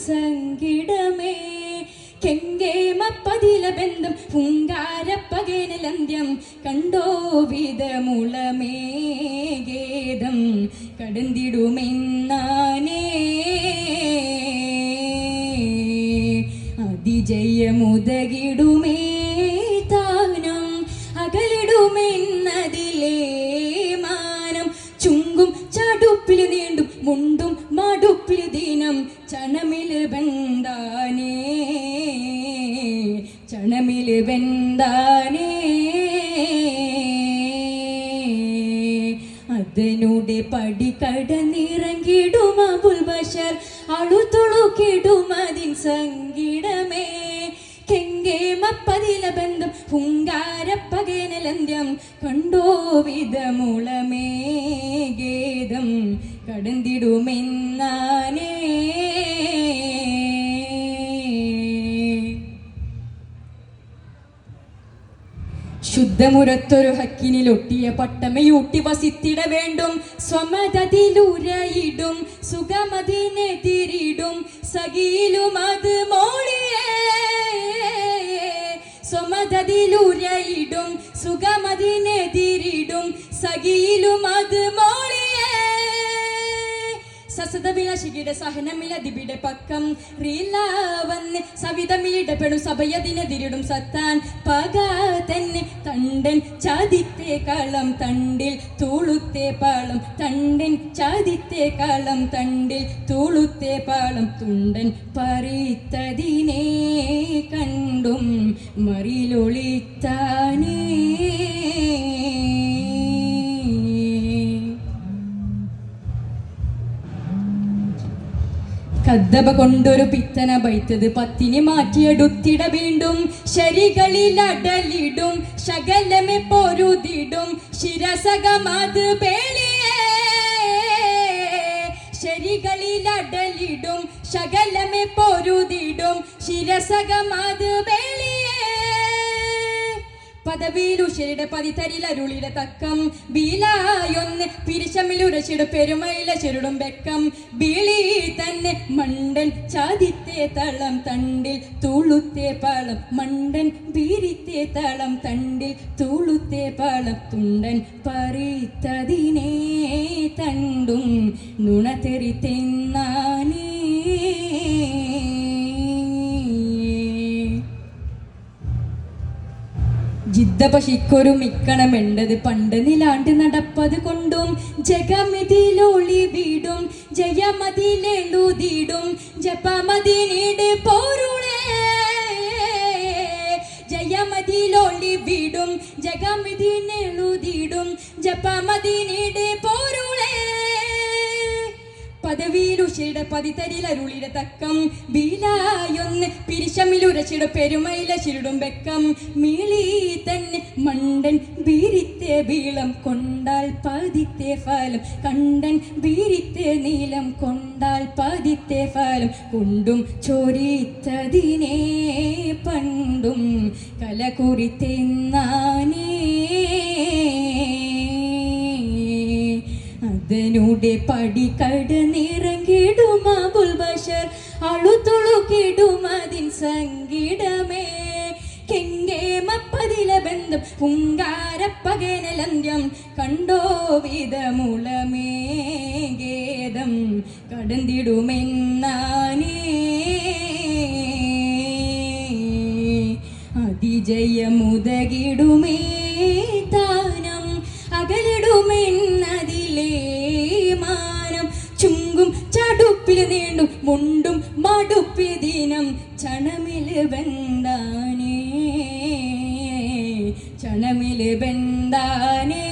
സങ്കിടമേ കെങ്കേമപ്പതില ബന്ധം ഹുങ്കാരപ്പകേനലന്ത്യം കണ്ടോ വിധമുളമേഗേദം കടന്തിടുമെന്നാനേ അതിജയമുദകിടുമേ താനം അകലിടുമെന്നതിലേ മാനം ചുങ്കും ചടുപ്പിൽ നീണ്ടും മുണ്ടും മടുപ്പിൽ ദിനം ചണമിൽ ബന്ധാനേ ചണമിൽ ബന്ധാനേ അതിനുടെ പടി കടന്നിറങ്ങിടും അബുൽ ബഷർ അളുതുളുക്കിടും അതിൻ സങ്കിടമേ കെങ്കേമപ്പതില ബന്ധം ഹുങ്കാരപ്പകേനലന്ത്യം കണ്ടോ വിധമുളമേഗേദം കടന്തിടുമെന്നാനേ ശുദ്ധമുരത്തൊരു ഹക്കിനിലൊട്ടിയ പട്ടമയൂട്ടി വസിത്തിട വേണ്ടും സ്വമതതിലുരയിടും സുഖമതിനെതിരിടും സഖിയിലും അത് മോളിയേ സ്വമതതിലുരയിടും സുഖമതിനെതിരിടും സഖിയിലും അത് മോളിയേ സസതവിളശികിട സഹനമിലതിവിടെ പക്കം റീലാവന്ന് സവിതമിലിടപെടും സഭയതിനെതിരിടും സത്താൻ പക തന്നെ തണ്ടൻ ചാദിത്തെ കളം തണ്ടിൽ തൂളുത്തെ പാളം തണ്ടൻ ചാദിത്തെ കളം തണ്ടിൽ തൂളുത്തെ പാളം തുണ്ടൻ പറിത്തതിനെ കണ്ടും മറിലൊളിത്താനേ കദ്ദബ കൊണ്ടൊരു പിത്തന ബൈത്തത് പത്തിനെ മാറ്റിയെടുത്തിട വീണ്ടും ശരികളിൽ അടലിടും ശകലമെ പൊരുതിടും ശിരസകമത് പേളിയേ ശരികളിൽ അടലിടും ശകലമെ പൊരുതിടും ശിരസകമത് പേളിയേ പദവിയിലുശരുടെ പതിതരിലരുളിയുടെ തക്കം ബീലായൊന്ന് പിരിശമിലുരശിട പെരുമയില ചെരുടും വെക്കം ബീളി തന്നെ മണ്ടൻ ചാദിത്തെ തളം തണ്ടിൽ തൂളുത്തെ പാളം മണ്ടൻ ബീരിത്തെ തളം തണ്ടിൽ തൂളുത്തെ പാളം തുണ്ടൻ പറിത്തതിനെ തണ്ടും നുണതെറിത്തെന്നാനേ ജിദ്ദപശിക്കൊരു മിക്കണമെണ്ടത് പണ്ട് നിലാണ്ട് നടപ്പത് കൊണ്ടും ജഗമിതിലൊളി വീടും ജയമതിലെഴുതിടും ജപമതിനീട് പോരുളേ ജയമതിലൊളി വീടും ജഗമിതിലെഴുതിടും ജപമതിനീട് പോരുളേ പദവിയിലുശയുടെ പതിതരിലരുളിയുടെ തക്കം ബീലായൊന്ന് പിരിശമിലുരച്ചിട പെരുമയില ചിരുടും വെക്കം മീളി തന്നെ മണ്ടൻ ബീരിത്തെ ബീളം കൊണ്ടാൽ പതിത്തെ ഫലം കണ്ടൻ ബീരിത്തെ നീലം കൊണ്ടാൽ പതിത്തെ ഫലം കൊണ്ടും ചോരിത്തതിനെ പണ്ടും കലകുറിത്തെന്നാനേ അതിനുടെ പടി കടന്നിറങ്ങിടും അബുൽ ബഷർ അളുതുളുക്കിടും അതിൻ സങ്കിടമേ കെങ്കേമപ്പതില ബന്ധം ഹുങ്കാരപ്പകേനലന്ത്യം കണ്ടോ വിധമുളമേഗേദം കടന്തിടുമെന്നാനേ അതിജയമുദകിടുമേ താനം അകലിടുമെന്നതിലേ മാനം ചുങ്കും ചടുപ്പിൽ നീണ്ടും മുണ്ടും മടുപ്പിൽ ദിനം ചണമിൽ ബന്ധാനേ ചണമിൽ ബന്ധാനേ